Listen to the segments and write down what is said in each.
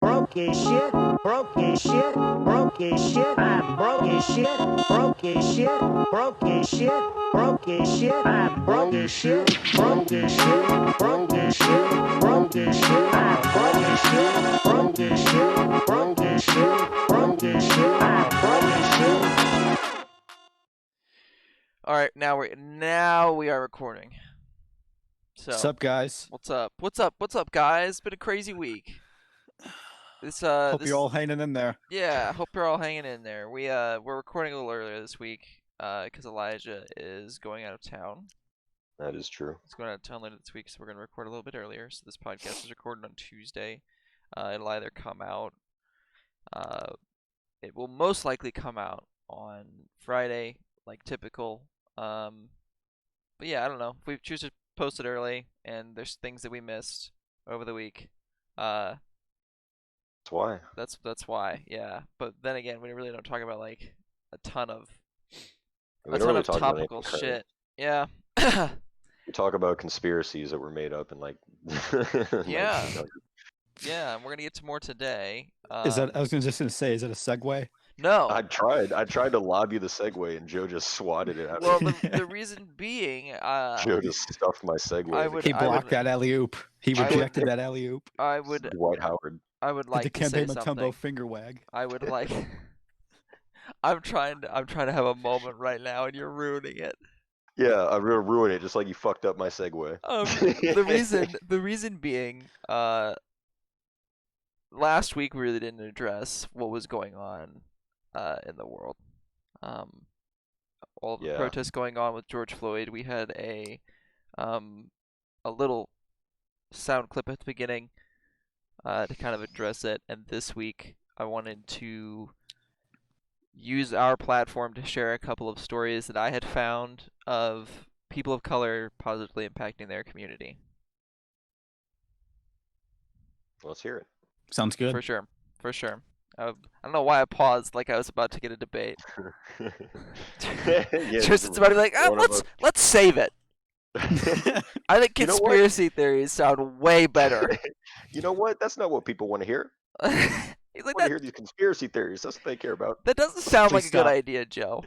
broke as shit, broke as shit, broke as shit, I'm broke as shit, broke as shit, broke as shit, broke as shit, I'm broke as shit, broke as shit, broke as shit, broke as shit, I'm broke as shit, broke as shit, broke as shit, broke as shit, I'm broke as shit. All right, now we are recording. What's So, up, guys? what's up? What's up, guys? Been a crazy week. Hope This you're all hanging in there. yeah. Hope you're all hanging in there. We're recording a little earlier this week, because Elijah is going out of town. That is true. He's going out of town later this week, so we're gonna record a little bit earlier. So this podcast is recorded on Tuesday. It'll either come out. It will most likely come out on Friday, like typical. But yeah, I don't know. If we choose to post it early, and there's things that we missed over the week, uh, That's why. that's why. Yeah. But then again, we really don't talk about like a ton of We a don't ton really of talk about topical anything shit. current. Yeah. We talk about conspiracies that were made up in like Yeah. 1900. Yeah, and we're gonna get to more today. Is that? I was just gonna say, is that a segue? No. I tried to lobby the segue and Joe just swatted it out. Well, of me. the reason being, Joe just stuffed my segue. I in the would- He camera. blocked that alley oop. He I would- rejected that alley oop. I would Dwight Howard. like The to say Kembe Mutombo something. finger wag. I would like. I'm trying to have a moment right now, and you're ruining it. Yeah, I'm gonna ruin it just like you fucked up my segue. The reason being, last week we really didn't address what was going on, in the world. All the Yeah. protests going on with George Floyd. We had a little sound clip at the beginning, to kind of address it, and this week I wanted to use our platform to share a couple of stories that I had found of people of color positively impacting their community. Let's hear it. Sounds good. For sure. I don't know why I paused like I was about to get a debate. Yeah, Tristan's about to be like, one of let's save it. I think You know what? conspiracy theories sound way better. You know what? That's not what people want to hear. He's like, Want to hear these conspiracy theories? That's what they care about. that doesn't sound Please like a good stop. idea, Joe.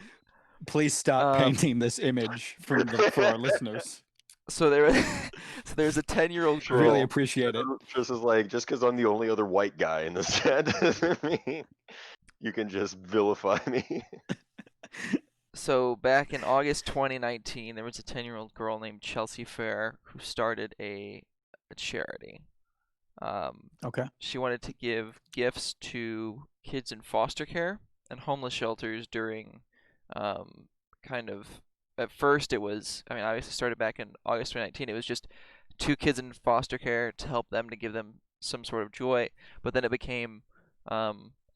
Please stop Um, painting this image for our listeners. So there's a 10-year-old girl. Really appreciate it. Just is like, just because I'm the only other white guy in this chat doesn't mean you can just vilify me. So back in August 2019, there was a 10-year-old girl named Chelsea Fair who started a charity. Okay. She wanted to give gifts to kids in foster care and homeless shelters during, kind of, at first it was, I mean, obviously started back in August 2019. It was just 2 kids in foster care to help them, to give them some sort of joy. But then it became,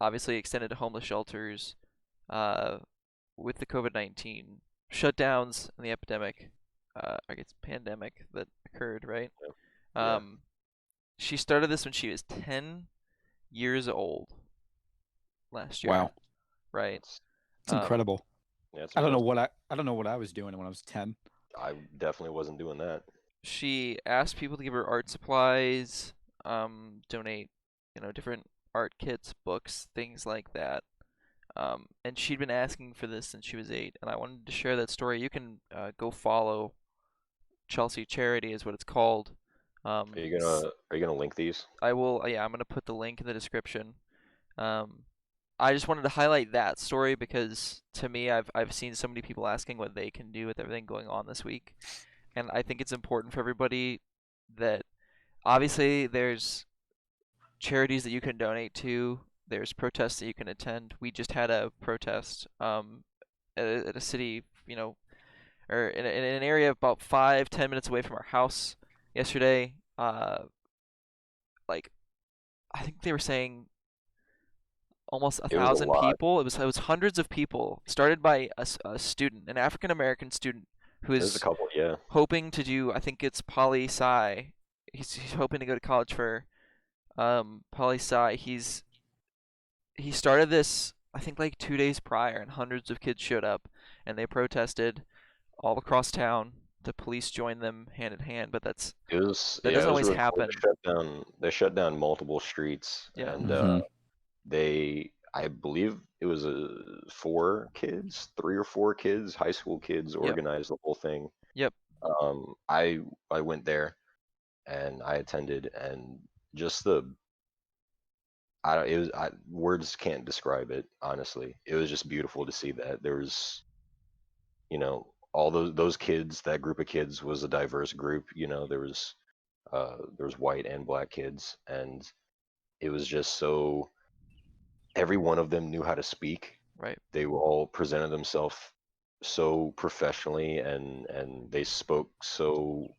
obviously extended to homeless shelters, with the COVID-19 shutdowns and the epidemic, I guess pandemic that occurred, right? Yeah. She started this when she was 10 years old last year. Wow. Right. It's incredible. Yeah, it's I don't know impressive. what I was doing when I was 10. I definitely wasn't doing that. She asked people to give her art supplies, donate, different art kits, books, things like that. And she'd been asking for this since she was 8, and I wanted to share that story. You can go follow Chelsea Charity is what it's called. Are you gonna link these? I will. Yeah, I'm gonna put the link in the description. I just wanted to highlight that story because to me, I've seen so many people asking what they can do with everything going on this week, and I think it's important for everybody that obviously there's charities that you can donate to. There's protests that you can attend. We just had a protest at a city, or in an area about 5-10 minutes away from our house yesterday. Like, I think they were saying almost It was a 1,000 lot. people. It was hundreds of people. Started by a student, an African American student who There's a is couple, yeah. hoping to do. I think it's poli sci. He's hoping to go to college for poli sci. He started this, I think, like 2 days prior, and hundreds of kids showed up, and they protested all across town. the police joined them hand in hand, but that It was doesn't it was always really cool. happen. They shut down multiple streets, Yeah. and Mhm. I believe it was 3 or 4 kids, high school kids, Yep. organized the whole thing. Yep. I went there and I attended, and just the I don't it was words can't describe it, honestly. It was just beautiful to see that there was, all those kids. That group of kids was a diverse group. There was white and black kids, and it was just so every one of them knew how to speak. Right. They were all presented themselves so professionally, and they spoke so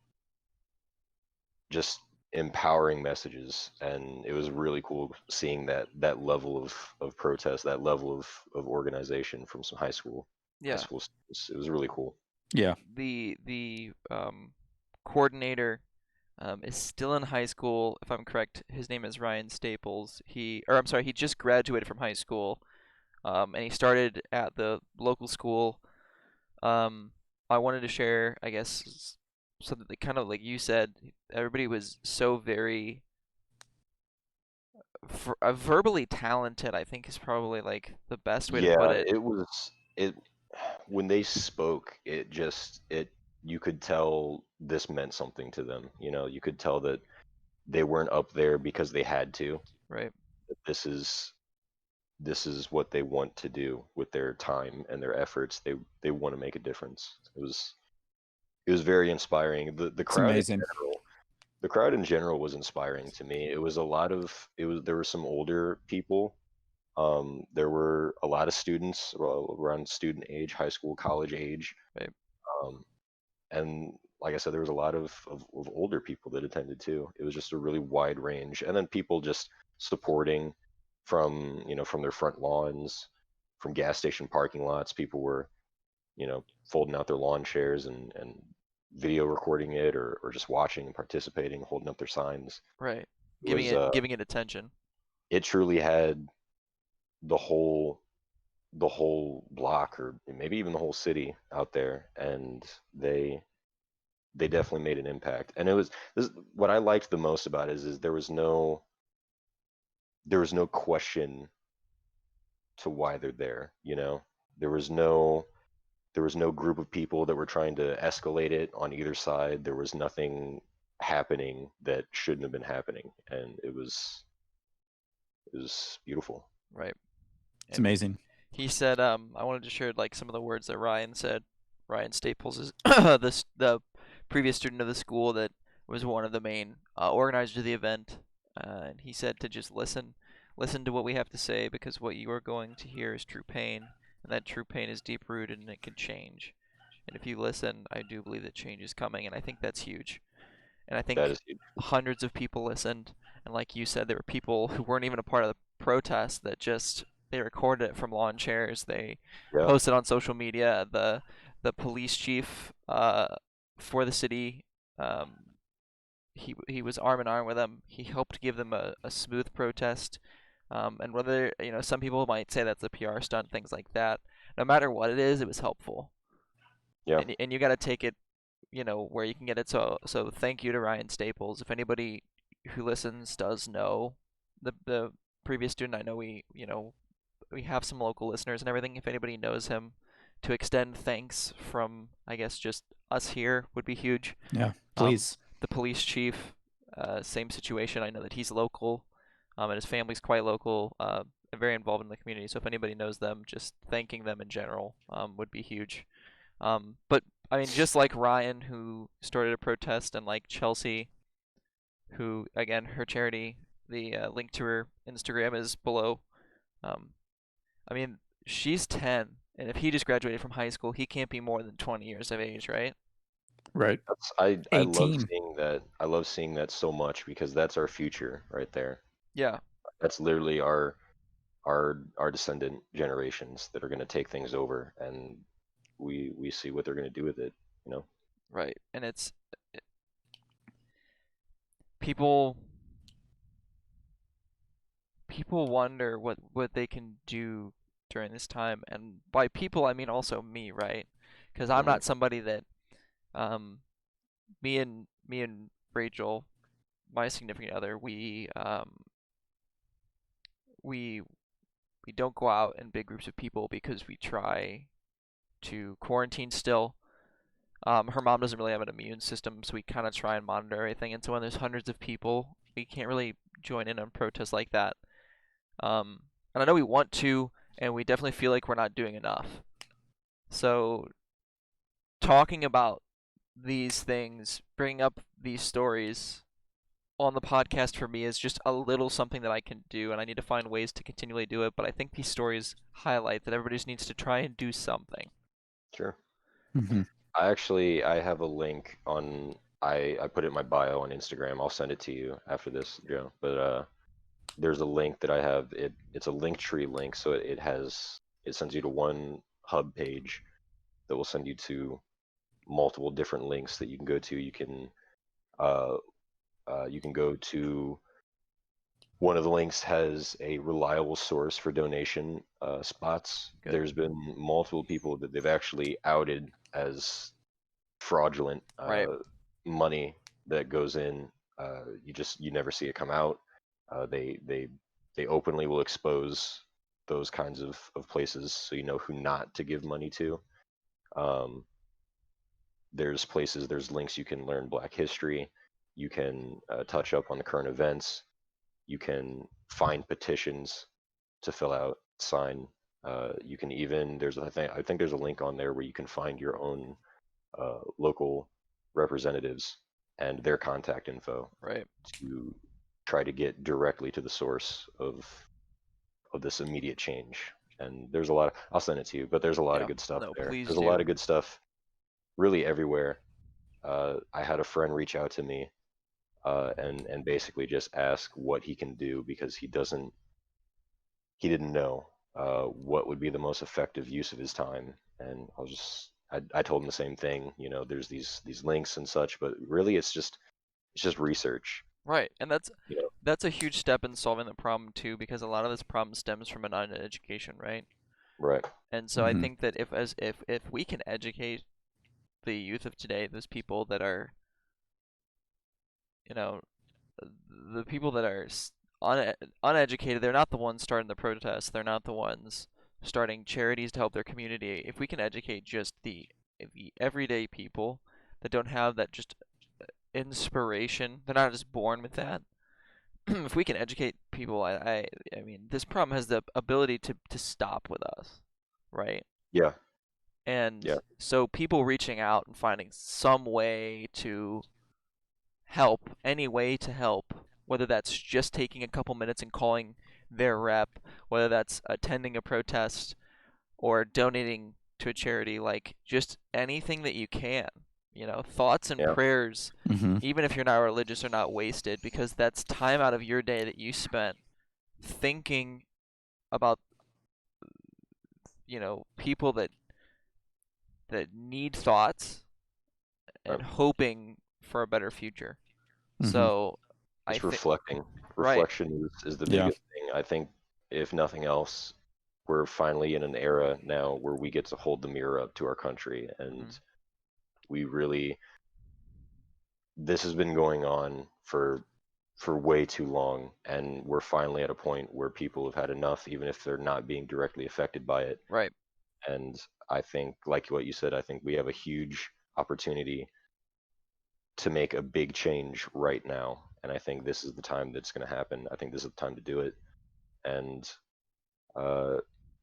just empowering messages, and it was really cool seeing that level of protest, that level of organization from some high Yeah. school students. It was really cool. Yeah. The coordinator is still in high school, if I'm correct. His name is Ryan Staples. He just graduated from high school, and he started at the local school. I wanted to share, I guess, something that kind of like you said, everybody was so very verbally talented, I think is probably like the best way to put Yeah, it. it when they spoke, it you could tell this meant something to them. You could tell that they weren't up there because they had to. Right. That this is what they want to do with their time and their efforts. They want to make a difference. It was very inspiring. It's amazing. The crowd in general was inspiring to me. It was a lot of there were some older people. There were a lot of students, around student age, high school, college age. Right. Um, and like I said, there was a lot of older people that attended too. It was just a really wide range, and then people just supporting from their front lawns, from gas station parking lots. People were folding out their lawn chairs and video recording it, or just watching and participating, holding up their signs. Right. It was Giving it attention. it truly had the whole block, or maybe even the whole city out there, and they definitely made an impact. And what I liked the most about it is there was no question to why they're there. There was no group of people that were trying to escalate it on either side. There was nothing happening that shouldn't have been happening, and it was beautiful. Right. It's And amazing. he said, I wanted to share like some of the words that Ryan said. Ryan Staples is the previous student of the school that was one of the main organizers of the event, and he said to just listen to what we have to say, because what you are going to hear is true pain, and that true pain is deep rooted and it can change. And if you listen, I do believe that change is coming, and I think that's huge. And I That think is huge. hundreds of people listened, and like you said, there were people who weren't even a part of the protest that just they recorded it from lawn chairs. They Yeah. posted on social media. The police chief for the city, he was arm in arm with them. He helped give them a smooth protest. And whether some people might say that's a PR stunt, things like that. No matter what it is, it was helpful. Yeah. And you got to take it where you can get it. So thank you to Ryan Staples. If anybody who listens does know the previous student, I know we have some local listeners and everything. If anybody knows him, to extend thanks from, I guess, just us here would be huge. Yeah, please. The police chief, same situation. I know that he's local, and his family's quite local, very involved in the community. So if anybody knows them, just thanking them in general would be huge. But I mean, just like Ryan, who started a protest, and like Chelsea, who, again, her charity, the link to her Instagram is below. I mean, she's 10, and if he just graduated from high school, he can't be more than 20 years of age, right? Right. I love 18. seeing that. I love seeing that so much, because that's our future right there. Yeah. That's literally our descendant generations that are going to take things over, and we see what they're going to do with it. Right. And people wonder what they can do during this time, and by people I mean also me, right? Because I'm Mhm. not somebody that Me and Rachel, my significant other, we don't go out in big groups of people because we try to quarantine still. Her mom doesn't really have an immune system, so we kind of try and monitor everything. And so when there's hundreds of people, we can't really join in on protests like that. And I know we want to, and we definitely feel like we're not doing enough. So talking about these things, bringing up these stories on the podcast for me is just a little something that I can do, and I need to find ways to continually do it. But I think these stories highlight that everybody just needs to try and do something. Sure. Mhm. I have a link on. I put it in my bio on Instagram. I'll send it to you after this, Joe. But there's a link that I have. It's a Linktree link, so it sends you to one hub page that will send you to multiple different links that you can go to. You can go to one of the links has a reliable source for donation spots. Good. There's been multiple people that they've actually outed as fraudulent Right. money that goes in. You never see it come out. They openly will expose those kinds of places, so you know who not to give money to. There's links you can learn Black history. You can touch up on the current events. You can find petitions to fill out, sign. You can even I think there's a link on there where you can find your own local representatives and their contact info Right. to try to get directly to the source of this immediate change. And there's a lot of, I'll send it to you, but there's a lot Yeah. of good stuff No, there. please There's a lot do. of good stuff really everywhere. I had a friend reach out to me and basically just ask what he can do because he didn't know what would be the most effective use of his time. And I told him the same thing. You know, there's these links and such, but really it's just research. Right. And You know, that's a huge step in solving the problem too, because a lot of this problem stems from an uneducation, right? right? And so I Mhm. think that if we can educate the youth of today, those people that are, you know, the people that are uneducated, they're not the ones starting the protests. They're not the ones starting charities to help their community. If we can educate just the everyday people that don't have that just inspiration, they're not just born with that. If we can educate people, I mean, this problem has the ability to stop with us, right? Yeah, And yeah, so people reaching out and finding some way to help, any way to help, whether that's just taking a couple minutes and calling their rep, whether that's attending a protest or donating to a charity, like just anything that you can, thoughts and yeah, prayers, Mhm. even if you're not religious, are not wasted because that's time out of your day that you spent thinking about, people that need thoughts right. and hoping for a better future. Mhm. So I Just think reflecting. right, Reflection is the Yeah. biggest thing. I think if nothing else, we're finally in an era now where we get to hold the mirror up to our country, and Mhm. we really this has been going on for way too long, and we're finally at a point where people have had enough, even if they're not being directly affected by it. Right. And I think, like what you said, I think we have a huge opportunity to make a big change right now. And I think this is the time that's going to happen. I think this is the time to do it. And uh,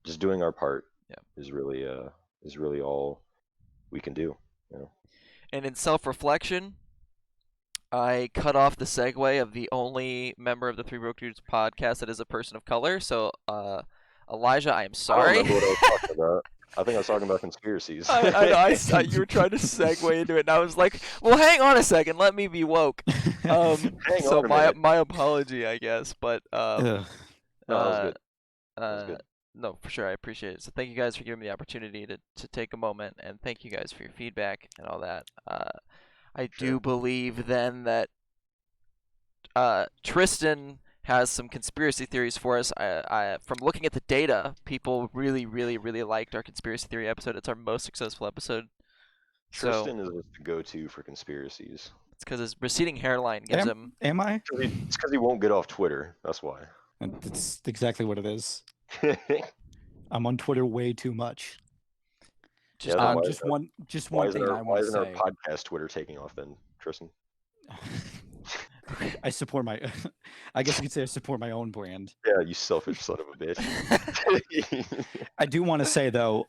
just doing our part Yeah. is really all we can do. You know? And in self-reflection, I cut off the segue of the only member of the Three Broke Dudes podcast that is a person of color. So, Elijah, I am I don't sorry. remember what I was talking about. I think I was talking about conspiracies. You were trying to segue into it, and I was like, "Well, hang on a second, let me be woke." Hang So on a minute. my apology, I guess, but Ugh. No, that was good. That was uh, good. no, for sure, I appreciate it. So thank you guys for giving me the opportunity to take a moment, and thank you guys for your feedback and all that. I do Sure. believe then that Tristan has some conspiracy theories for us. From looking at the data, people really, really, really liked our conspiracy theory episode. It's our most successful episode So Tristan is the go-to for conspiracies. it's because his receding hairline gives him. Am I? It's because he won't get off Twitter. That's why. That's exactly what it is. I'm on Twitter way too much. Just Yeah, not. why- Just one why thing isn't, I our, why want to isn't our say. podcast Twitter taking off then, Tristan? I support my. I guess you could say I support my own brand. Yeah, you selfish son of a bitch. I do want to say though,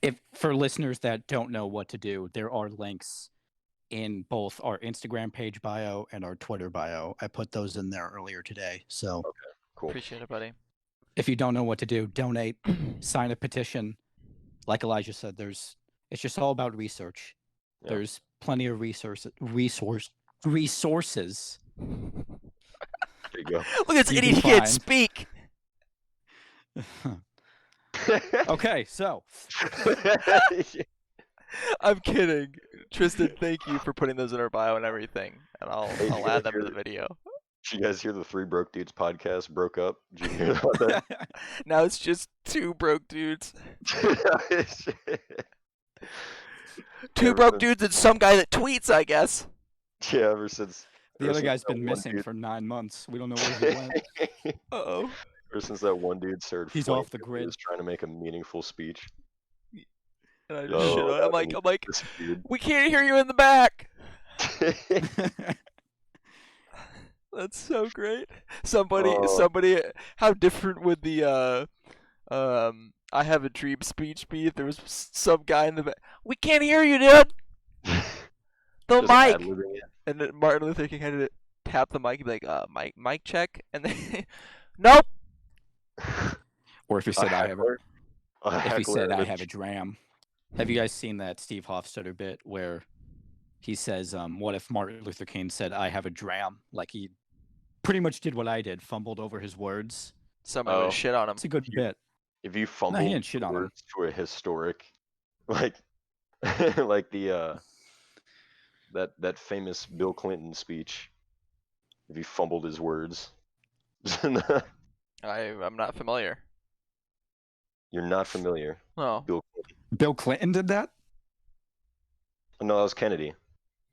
if for listeners that don't know what to do, there are links in both our Instagram page bio and our Twitter bio. I put those in there earlier today. So Cool. Appreciate it, buddy. if you don't know what to do, donate, sign a petition. Like Elijah said, it's just all about research. Yeah. There's plenty of resources. There you go. Look at this You idiot, can he can't find- speak. Okay, so I'm kidding. Tristan, thank you for putting those in our bio and everything. And I'll Hey, you add guys them to hear the video. Did you guys hear the Three Broke Dudes podcast broke up? Did you hear about that? Now it's just two broke dudes. Two Ever broke since- dudes and some guy that tweets, I guess. Yeah, ever since the ever other since guy's that been one missing dude- for 9 months. We don't know where he went. Uh-oh. Ever since that one dude started, He's flaming off the when he grid. was trying to make a meaningful speech. And I just Oh, shit on it. that I'm like, This dude. we can't hear you in the back. That's so great. Somebody, Oh. how different would the I have a dream speech be if there was some guy in the back? We can't hear you, dude. The Just mic. ad-libbing it. And then Martin Luther King had to tap the mic and be like, mic check, and then, nope. Or if he A said I have heckler? A if he heckler said I with- have a dram. Have you guys seen that Steve Hofstadter bit where he says, what if Martin Luther King said I have a dram? Like he pretty much did what I did, fumbled over his words. Somebody would Oh. shit on him. It's a good bit. If you fumble didn't shit on him. words to a historic, like, like the that famous Bill Clinton speech. If he fumbled his words, I'm not familiar. you're not familiar. No. Bill Clinton. Bill Clinton did that? No, that was Kennedy.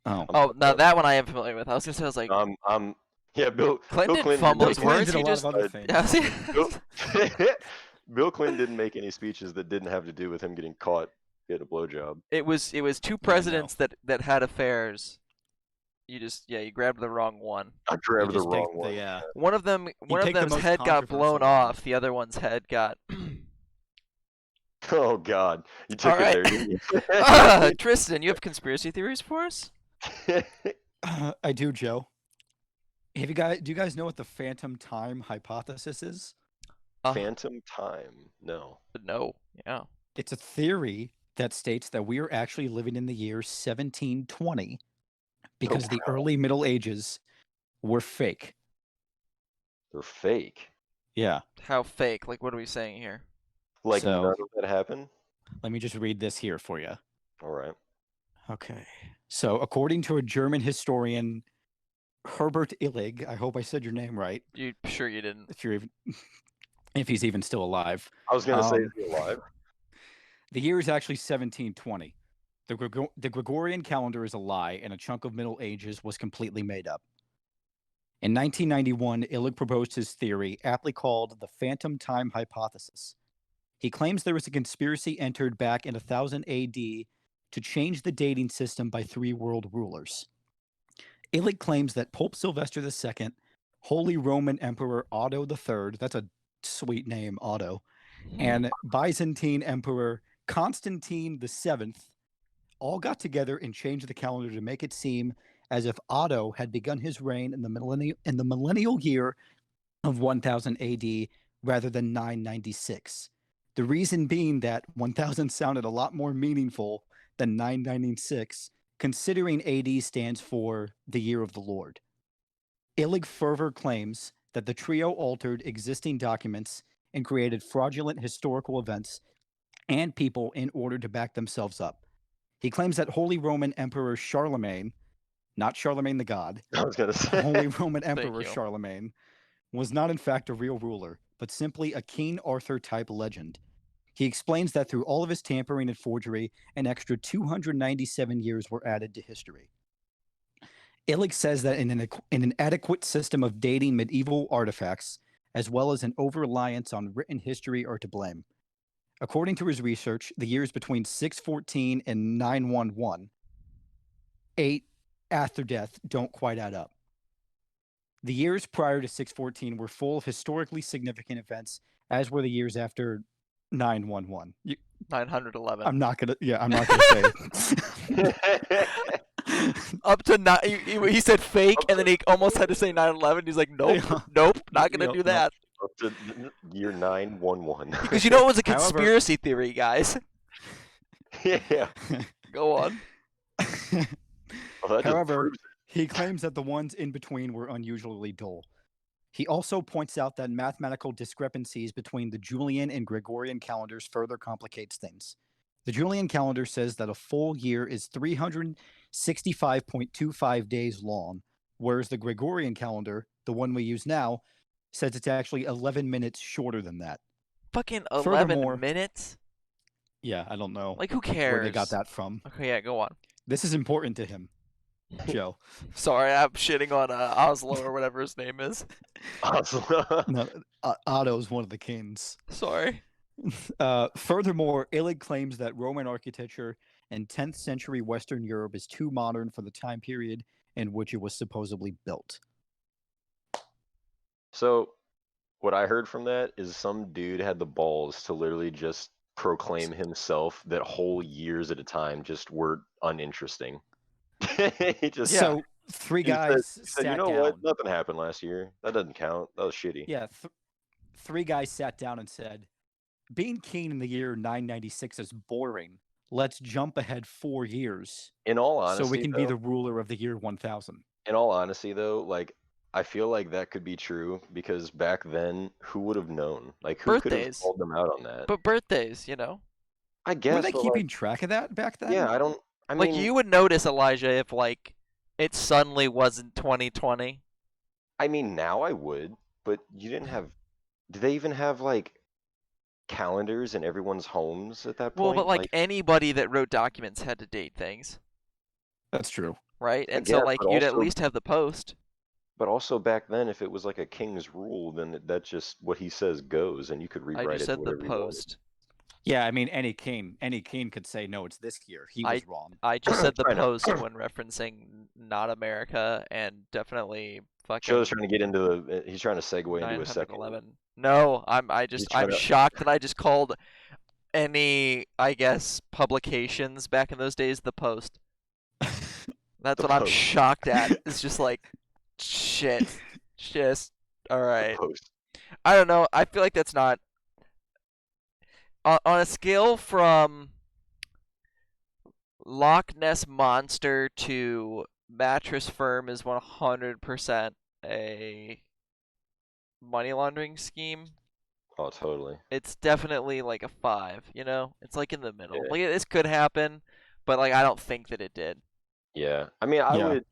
Oh. Oh, now that one I am familiar with. I was gonna say, I was like, Yeah, Bill Clinton Bill didn't Clinton fumble Bill his didn't Clinton words. did a He lot just, of other uh, things. yeah, see? Bill, Bill Clinton didn't make any speeches that didn't have to do with him getting caught getting a blowjob. it was two know. presidents that had affairs. You grabbed the wrong one. I He grabbed the just picked wrong one. One of them, picked the them's most head got blown controversial one. off. The other one's head got. Oh God, you took Alright. it there, didn't Tristan, you have conspiracy theories for us? you? I do, Joe. Do you guys know what the phantom time hypothesis is? Phantom time? No. No. Yeah. It's a theory that states that we are actually living in the year 1720 because the wow. early Middle Ages were fake. They're fake. Yeah. How fake? Like, what are we saying here? Like So- none of that happened. Let me just read this here for you. All right. Okay. So, according to a German historian, Herbert Illig, I hope I said your name right, You sure you didn't? if he's even still alive. I was gonna say, Um, is he alive? The year is actually 1720. The Gregorian calendar is a lie, and a chunk of Middle Ages was completely made up. In 1991, Illig proposed his theory, aptly called the phantom time hypothesis. He claims there was a conspiracy entered back in 1000 AD to change the dating system by 3 world rulers. Illig claims that Pope Sylvester II, Holy Roman Emperor Otto III, that's a sweet name, Otto, and Byzantine Emperor Constantine VII all got together and changed the calendar to make it seem as if Otto had begun his reign in the millennial year of 1000 AD rather than 996. The reason being that 1000 sounded a lot more meaningful than 996, considering AD stands for the year of the Lord. Illig further claims that the trio altered existing documents and created fraudulent historical events and people in order to back themselves up. He claims that Holy Roman Emperor Charlemagne, not Charlemagne the God, I was gonna say. Holy Roman Emperor you. Charlemagne, was not in fact a real ruler, but simply a King Arthur type legend. He explains that through all of his tampering and forgery, an extra 297 years were added to history. Illig says that in an adequate system of dating medieval artifacts, as well as an over-reliance on written history, are to blame. According to his research, the years between 614 and 911, 8 after death, don't quite add up. The years prior to 614 were full of historically significant events, as were the years after 911. 911. I'm not gonna say it. Up to he said fake, and then he almost had to say 911. He's like, nope, Yeah. nope, not gonna Yep, do nope. that. Up to year 911. Because you know it was a However- conspiracy theory, guys. Yeah. Go on. Well, that just However, proves it. he claims that the ones in between were unusually dull. He also points out that mathematical discrepancies between the Julian and Gregorian calendars further complicates things. The Julian calendar says that a full year is 365.25 days long, whereas the Gregorian calendar, the one we use now, says it's actually 11 minutes shorter than that. Fucking 11 Furthermore- minutes? Yeah, I don't know Like, who cares? where they got that from. Okay, yeah, go on. This is important to him, Joe. Sorry, I'm shitting on Oslo or whatever his name is. No, Otto's one of the kings. Sorry. Furthermore, Illig claims that Roman architecture in 10th century Western Europe is too modern for the time period in which it was supposedly built. So, what I heard from that is some dude had the balls to literally just proclaim himself that whole years at a time just were uninteresting. He just So three he said- guys he said, sat you know down. what? Nothing happened last year. That doesn't count. That was shitty. Yeah, three guys sat down and said, "Being king in the year 996 is boring. Let's jump ahead 4 years In all honesty, so we can be though- the ruler of the year 1000." in all honesty though, like I feel like that could be true because back then, who would have known? Like who could have Birthdays. called them out on that? But birthdays, you know? I guess. Were they but, keeping track of that back then? Like, yeah, I don't. I Like, mean, you would notice, Elijah, if, like, it suddenly wasn't 2020. I mean, now I would, but you didn't have. Do they even have like calendars in everyone's homes at that Well, point? but, like, anybody that wrote documents had to date things, That's true. right? I And so, guess, like, but you'd at also- least have the post. But also back then, if it was like a king's rule, then that's just what he says goes, and you could I rewrite just it said to the whatever you wanted. post. Yeah, I mean, any king could say, no, it's this year. He was wrong. I just said the I know. post when referencing not America and definitely fucking Joe's trying to get into the. He's trying to segue into a second. 911. No, I'm trying to- shocked that I just called any, I guess, publications back in those days the post. That's The what I'm Post. shocked at. It's just like shit. Just all The right. Post. I don't know. I feel like that's not on a scale from Loch Ness Monster to Mattress Firm is 100% a money laundering scheme. Oh, totally. It's definitely like a 5, you know? It's like in the middle. Yeah. Like, this could happen, but like I don't think that it did. Yeah, I mean, I Yeah. would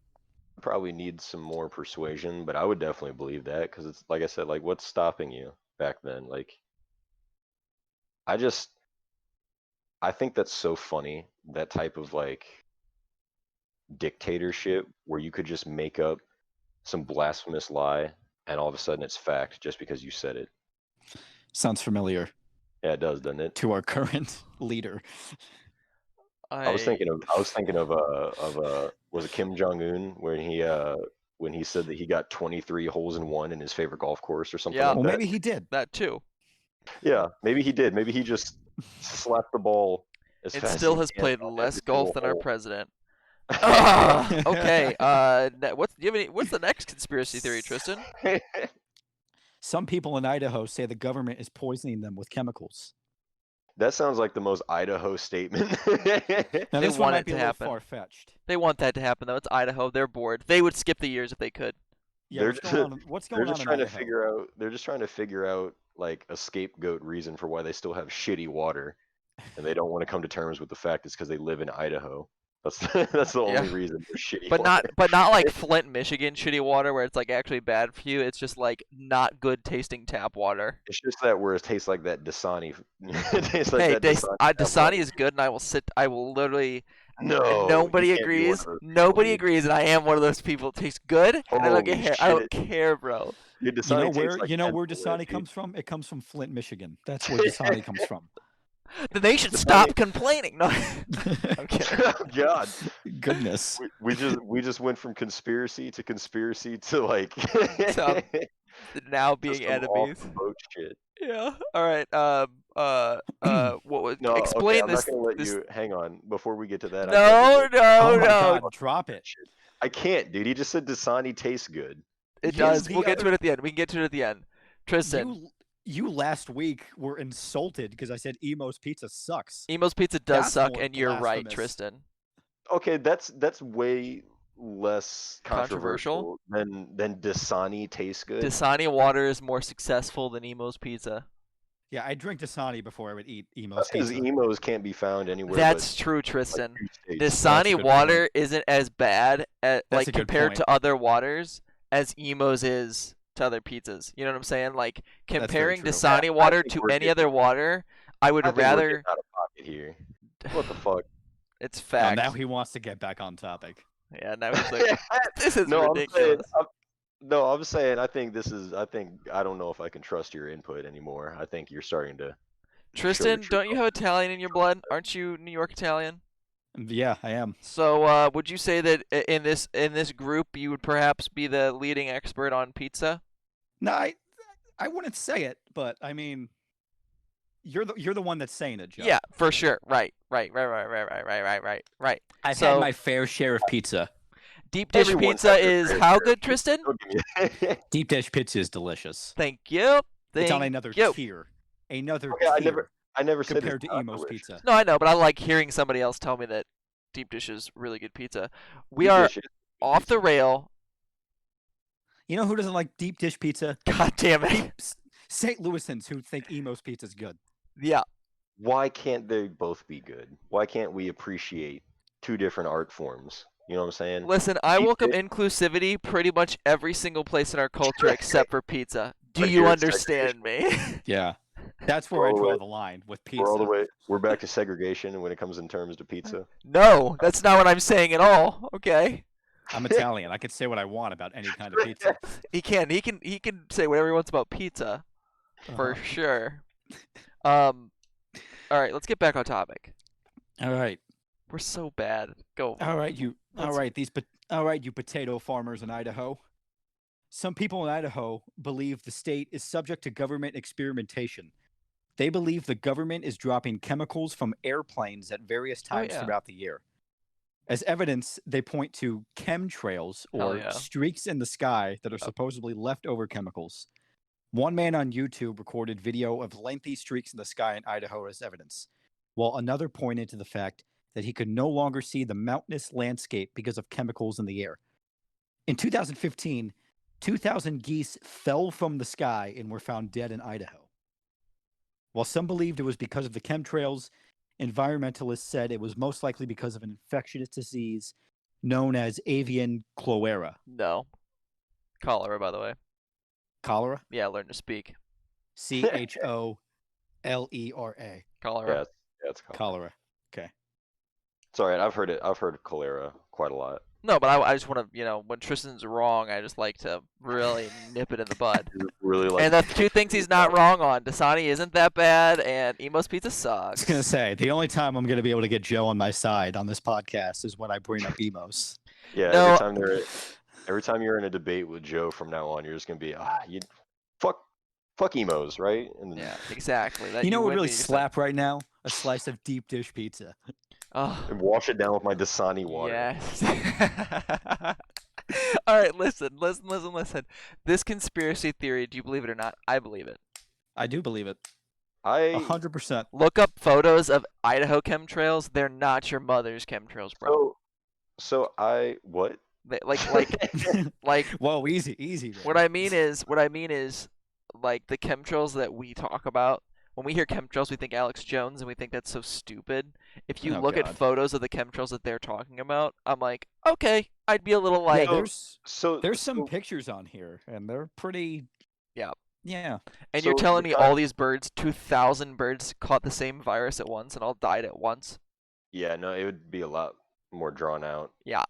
probably need some more persuasion, but I would definitely believe that because it's like I said, like what's stopping you back then? Like, I think that's so funny, that type of like dictatorship where you could just make up some blasphemous lie and all of a sudden it's fact just because you said it. Sounds familiar Yeah, it does, doesn't it? to our current leader. I was thinking of was it Kim Jong Un when he said that he got 23 holes in one in his favorite golf course or something Yeah. like Well, that. maybe he did. that too. Yeah, maybe he did. Maybe he just slapped the ball as It fast still as he has can played on less every golf single than our hole. president. Ah, okay. What's the next conspiracy theory, Tristan? Some people in Idaho say the government is poisoning them with chemicals. That sounds like the most Idaho statement. Now, They this want one might it be to a little happen. far-fetched. They want that to happen though. It's Idaho. They're bored. They would skip the years if they could. Yeah, They're what's just- going on? What's They're going just on trying in to Idaho? figure out. They're just trying to figure out like a scapegoat reason for why they still have shitty water, and they don't want to come to terms with the fact it's because they live in Idaho. That's that's the Yeah. only reason for shitty But water. not like Flint, Michigan shitty water where it's like actually bad for you. It's just like not good tasting tap water. It's just that where it tastes like that Dasani. It tastes like Hey, that Dasani. tap Dasani water. is good, and I will literally. No, And you nobody can't be one agrees. of those Nobody people, agrees, and I am one of those people. It tastes good, and I don't Holy care. I don't shit. care, bro. dude. You Dasani know tastes where like you know where pencil, Dasani dude. comes from? It comes from Flint, Michigan. That's where Dasani comes from. Then they should Dasani- stop complaining. No, I'm kidding. Oh, God, Goodness. we just went from conspiracy to like So, Now to being some enemies. off-the-boat shit. Yeah. All right. What would No, explain okay, I'm this? not gonna let this... you. Hang on, before we get to that. I No, can't Oh no, my no. God, drop it. I can't, dude. He just said Dasani tastes good. It Here's does. the We'll get to other- it at the end. We can get to it at the end. Tristan, You last week were insulted because I said Emo's Pizza sucks. Emo's Pizza does That's suck, more and you're right, blasphemous. Tristan. Okay, that's way less Controversial? controversial than Dasani tastes good. Dasani water is more successful than Emo's Pizza. Yeah, I drink Dasani before I would eat Emo's That's because Pizza. emos can't be found anywhere. That's but, true, like, Tristan. two states. That's a Dasani good water isn't as bad That's like a good compared point. to other waters as Emo's is to other pizzas. You know what I'm saying? Like very comparing true. Dasani I water think to we're any getting- other water, I would I think we're rather. getting out of pocket here. What the fuck? It's Oh, fact. now he wants to get back on topic. Yeah, now he's like, this is no, ridiculous. I'm saying I think I don't know if I can trust your input anymore. I think you're starting to. Tristan, true don't you have Italian in your blood? Aren't you New York Italian? Yeah, I am. So, would you say that in this group you would perhaps be the leading expert on pizza? No, I wouldn't say it, but I mean, you're the one that's saying it, Joe. Yeah, for sure. Right. Right. I've So- had my fair share of pizza. Deep dish Everyone's pizza had their is fair how share. good, Tristan? Don't give me- Deep dish pizza is delicious. Thank you. It's on Thank another you. tier. Another Okay, tier I never said it's compared to not Emo's delicious. Pizza. No, I know, but I like hearing somebody else tell me that deep dish is really good pizza. We Deep are dish is off the pizza. rail. You know who doesn't like deep dish pizza? God damn it. St. Louisans who think Emo's Pizza is good. Yeah. Why can't they both be good? Why can't we appreciate two different art forms? You know what I'm saying? Listen, I Deep welcome dish- inclusivity pretty much every single place in our culture except for pizza. Do But you here it's understand me? Yeah. That's where I All the draw way- the line with pizza. We're all the way. We're back to segregation when it comes in terms to pizza. No, that's not what I'm saying at all. Okay. I'm Italian. I can say what I want about any kind of pizza. He can say whatever he wants about pizza. For Uh-huh. sure. All right, let's get back on topic. All right. We're so bad. Go. All right, you. All Let's- right, all right, you potato farmers in Idaho. Some people in Idaho believe the state is subject to government experimentation. They believe the government is dropping chemicals from airplanes at various times yeah. throughout the year. As evidence, they point to chemtrails Hell or yeah. streaks in the sky that are supposedly leftover chemicals. One man on YouTube recorded video of lengthy streaks in the sky in Idaho as evidence, while another pointed to the fact that he could no longer see the mountainous landscape because of chemicals in the air. In 2015, 2,000 geese fell from the sky and were found dead in Idaho. While some believed it was because of the chemtrails, environmentalists said it was most likely because of an infectious disease known as avian cholera. No. Cholera, by the way. Cholera? Yeah, learn to speak. Cholera. Cholera. Yeah, it's called. Cholera. It's alright. I've heard it. I've heard cholera quite a lot. No, but I just want to, when Tristan's wrong, I just like to really nip it in the bud. Really like. And the two things he's not wrong on, Dasani isn't that bad, and Emo's Pizza I sucks. was going to say, the only time I'm going to be able to get Joe on my side on this podcast is when I bring up Emos. Yeah. No. Every time you're in a debate with Joe from now on, you're just gonna be you fuck emos, right? And Yeah, exactly. That You know what win would really me, you said- slap right now? A slice of deep dish pizza. Oh, and wash it down with my Dasani water. yes. All right, listen. This conspiracy theory, do you believe it or not? I believe it. I do believe it. I 100%. Look up photos of Idaho chemtrails. They're not your mother's chemtrails, bro. so I what? Like Whoa, easy. what I mean is like the chemtrails that we talk about when we hear chemtrails, we think Alex Jones, and we think that's so stupid. If you Oh, look at God. photos of the chemtrails that they're talking about, I'm like, okay, I'd be a little Yeah, like, there's some so pictures on here, and they're pretty. Yeah. Yeah. and you're so telling the me con- all these birds, 2,000 birds, caught the same virus at once and all died at once? Yeah, no, it would be a lot more drawn out. Yeah.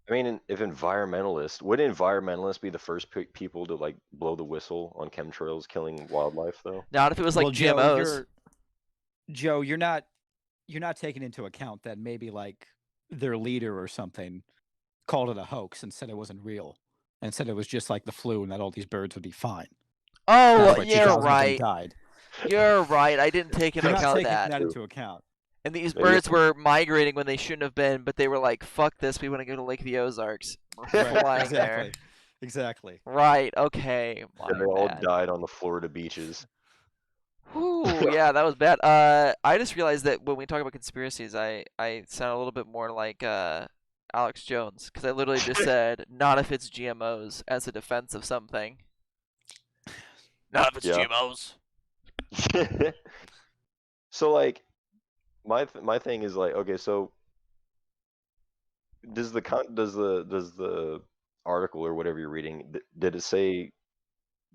I mean, if would environmentalists be the first people to like blow the whistle on chemtrails killing wildlife though? Not if it was like well, GMOs. Joe, you're not taking into account that maybe like their leader or something called it a hoax and said it wasn't real, and said it was just like the flu and that all these birds would be fine. Oh, That's why you're 2,000 of them right. died. You're right. I didn't take into You're not account taking that. that into account. And these Maybe birds were migrating when they shouldn't have been, but they were like, "Fuck this! We want to go to Lake of the Ozarks." We're Right, flying there. exactly. Right. Okay. My And they all bad. died on the Florida beaches. Whew, yeah, that was bad. I just realized that when we talk about conspiracies, I sound a little bit more like Alex Jones, because I literally just said, "Not if it's GMOs," as a defense of something. Not if it's Yeah. GMOs. So like, my thing is like, okay, so does the article or whatever you're reading, did it say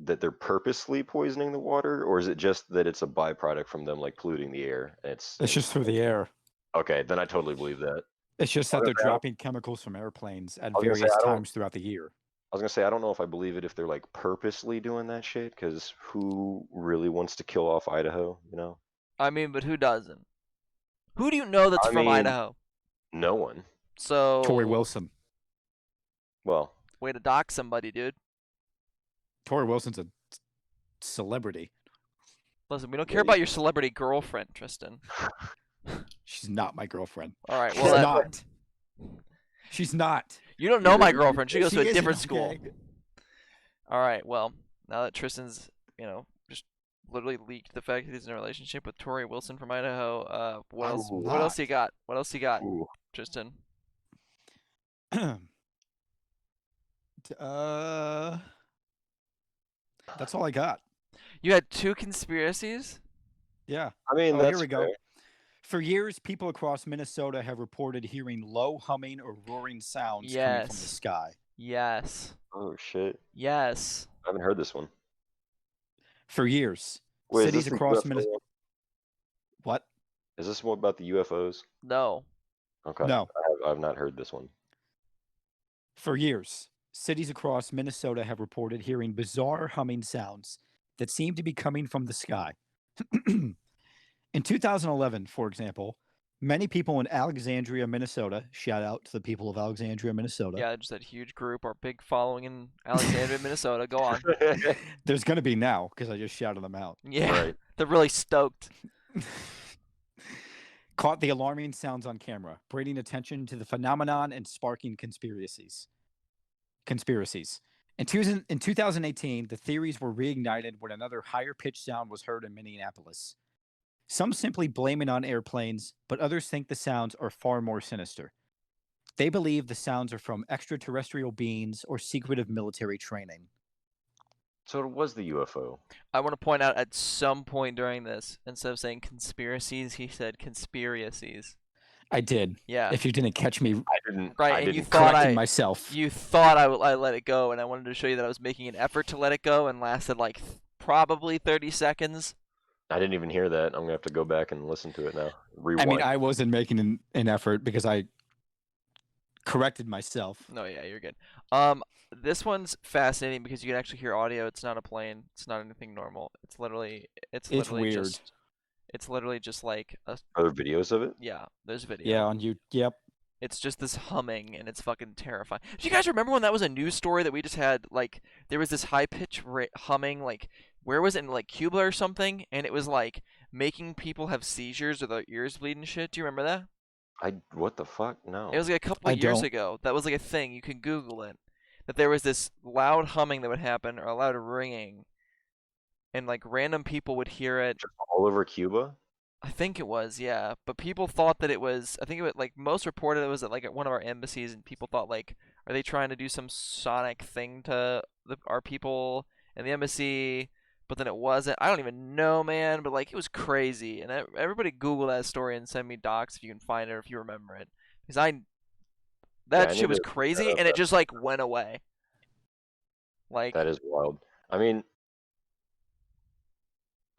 that they're purposely poisoning the water, or is it just that it's a byproduct from them like polluting the air? It's just through the air. Okay, then I totally believe that. It's just that Okay, they're I don't- dropping chemicals from airplanes at was gonna say, various I don't- times throughout the year. I was gonna say I don't know if I believe it if they're like purposely doing that shit, because who really wants to kill off Idaho? You know, I mean, but who doesn't? Who do you know that's I from mean- Idaho? no one. So Tori Wilson. Well, way to dock somebody, dude. Tori Wilson's a celebrity. Listen, we don't care about your celebrity girlfriend, Tristan. She's not my girlfriend. All right, She's well, not. She's not. you don't know my girlfriend. She goes to a isn't, different school. okay? All right, well, now that Tristan's, just literally leaked the fact that he's in a relationship with Tori Wilson from Idaho, what else? I'm What else not. you got? What else you got, ooh, Tristan? That's all I got. You had 2 conspiracies? Yeah. I mean, Oh, that's here we go. fair. For years, people across Minnesota have reported hearing low humming or roaring sounds coming from the Yes. sky. Yes. Oh shit, Yes. I haven't heard this one. For years, Wait, cities is this the across UFO Minnesota. one? What? Is this one about the UFOs? No. Okay, No. I've not heard this one. For years, cities across Minnesota have reported hearing bizarre humming sounds that seem to be coming from the sky. In 2011, for example, many people in Alexandria, Minnesota, shout out to the people of Alexandria, Minnesota. Yeah, just that huge group, our big following in Alexandria, Minnesota. Go on. There's going to be now because I just shouted them out. Yeah, Right. they're really stoked. Caught the alarming sounds on camera, bringing attention to the phenomenon and sparking conspiracies. In 2018, the theories were reignited when another higher pitched sound was heard in Minneapolis. Some simply blame it on airplanes, but others think the sounds are far more sinister. They believe the sounds are from extraterrestrial beings or secretive military training. So it was the UFO. I want to point out at some point during this, instead of saying conspiracies, he said conspiracies. I did. Yeah. If you didn't catch me I didn't. Right, I and you didn't. thought correcting I- myself. You thought I let it go, and I wanted to show you that I was making an effort to let it go, and lasted like probably 30 seconds. I didn't even hear that. I'm gonna have to go back and listen to it now. I Rewind. mean, I wasn't making an effort because I corrected myself. No, yeah, you're good. This one's fascinating because you can actually hear audio. It's not a plane. It's not anything normal. It's literally weird. just it's literally just like a Other videos of it. yeah. There's video. Yeah, on you. Yep. It's just this humming, and it's fucking terrifying. Do you guys remember when that was a news story that we just had? Like, there was this high pitch humming. Like, where was it, in like Cuba or something? And it was like making people have seizures or their ears bleed and shit. Do you remember that? What the fuck? No. It was like a couple I of years don't. ago. That was like a thing. You can Google it. That there was this loud humming that would happen, or a loud ringing, and like random people would hear it. all over Cuba. I think it was, yeah. But people thought that it was. I think it was like most reported it was at like at one of our embassies, and people thought like, are they trying to do some sonic thing to our people in the embassy? but then it wasn't. I don't even know, man, but like it was crazy. And everybody Google that story and send me docs if you can find it or if you remember it, because that I shit need was to look that crazy up. and it just like went away. Like That is wild. I mean,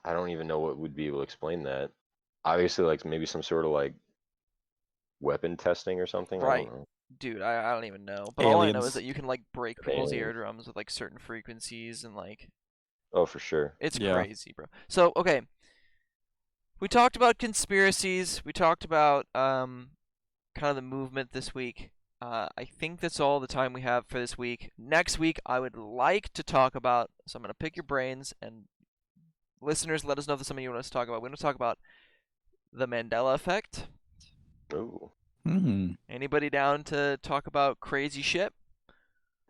I don't even know what would be able to explain that. Obviously, like maybe some sort of like weapon testing or something. I right. don't know. Dude, I don't even know. But all I know is Aliens. that you can like break people's Aliens. eardrums with like certain frequencies and like Oh, for sure. it's Yeah. crazy, bro. So, okay. We talked about conspiracies. We talked about kind of the movement this week. I think that's all the time we have for this week. Next week, I would like to talk about. So I'm gonna pick your brains, and listeners, let us know if there's something you want us to talk about. We're gonna talk about the Mandela effect. Ooh, Hmm. Anybody down to talk about crazy shit?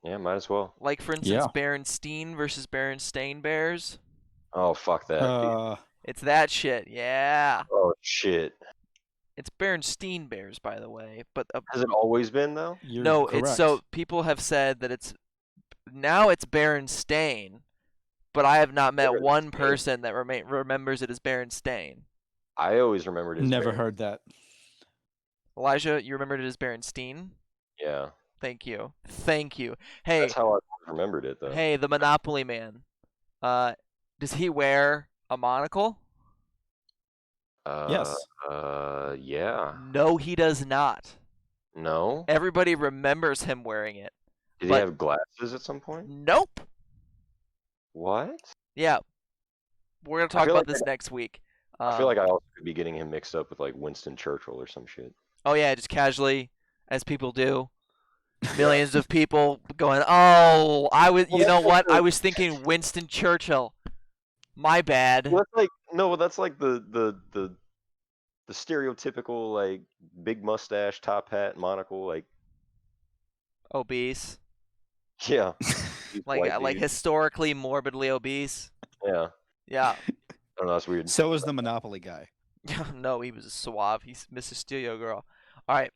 yeah, might as well. Like for instance, Yeah. Berenstain versus Berenstain Bears. Oh, fuck that. It's that shit. Yeah. Oh shit. It's Berenstain Bears, by the way. But Has it always been though? You're no, correct. it's so people have said that it's now it's Berenstain, but I have not met one Berenstain? person that remembers it as Berenstain. I always remembered it as Never Baron. heard that. Elijah, you remembered it as Berenstain? Yeah, Thank you. Thank you. Hey, that's how I always remembered it though. hey, the Monopoly Man. Does he wear a monocle? Yes. Yeah. No, he does not. No. Everybody remembers him wearing it. Did he but- have glasses at some point? Nope. What? Yeah. We're gonna I talk feel about like this next week. I feel like I also could be getting him mixed up with like Winston Churchill or some shit. Oh yeah, just casually, as people do. Millions of people going, oh, you know what? I was thinking Winston Churchill. My bad. Well, that's like no, that's like the stereotypical like big mustache, top hat, monocle, like Obese. yeah. These white Like dudes. historically morbidly obese. Yeah. Yeah. I don't know, that's weird. So is the Monopoly guy. No, he was a suave. He's Mr. Steal Your Girl. All right.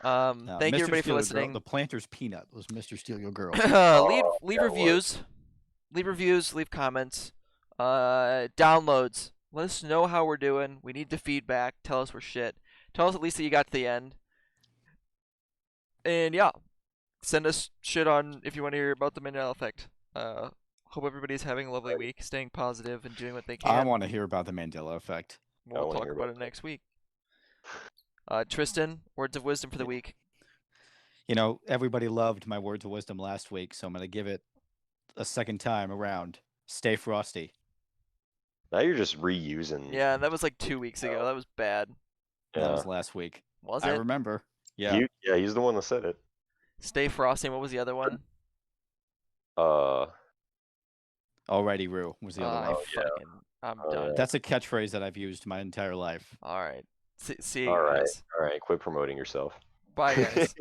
Thank Mr. you everybody Steal for Your Girl- listening. The Planter's Peanut was Mr. Steal Your Girl. leave yeah, it reviews. Leave reviews, leave comments. Downloads. Let us know how we're doing. We need the feedback. Tell us we're shit. Tell us at least that you got to the end. And yeah, send us shit on if you want to hear about the Mandela effect. Hope everybody's having a lovely week, staying positive and doing what they can. I want to hear about the Mandela effect. I We'll wanna talk hear about about it next week. Tristan, words of wisdom for the week. You know, everybody loved my words of wisdom last week, so I'm going to give it a second time around. Stay frosty. Now you're just reusing. Yeah, that was like 2 weeks ago. That was bad. That Yeah. was last week. Was I it? remember. Yeah. He's the one that said it. Stay frosty. What was the other one? Alrighty, Roo was the other I one. yeah. I'm Oh, done. yeah. That's a catchphrase that I've used my entire life. All right. See you All right. guys. All right, quit promoting yourself. Bye, guys.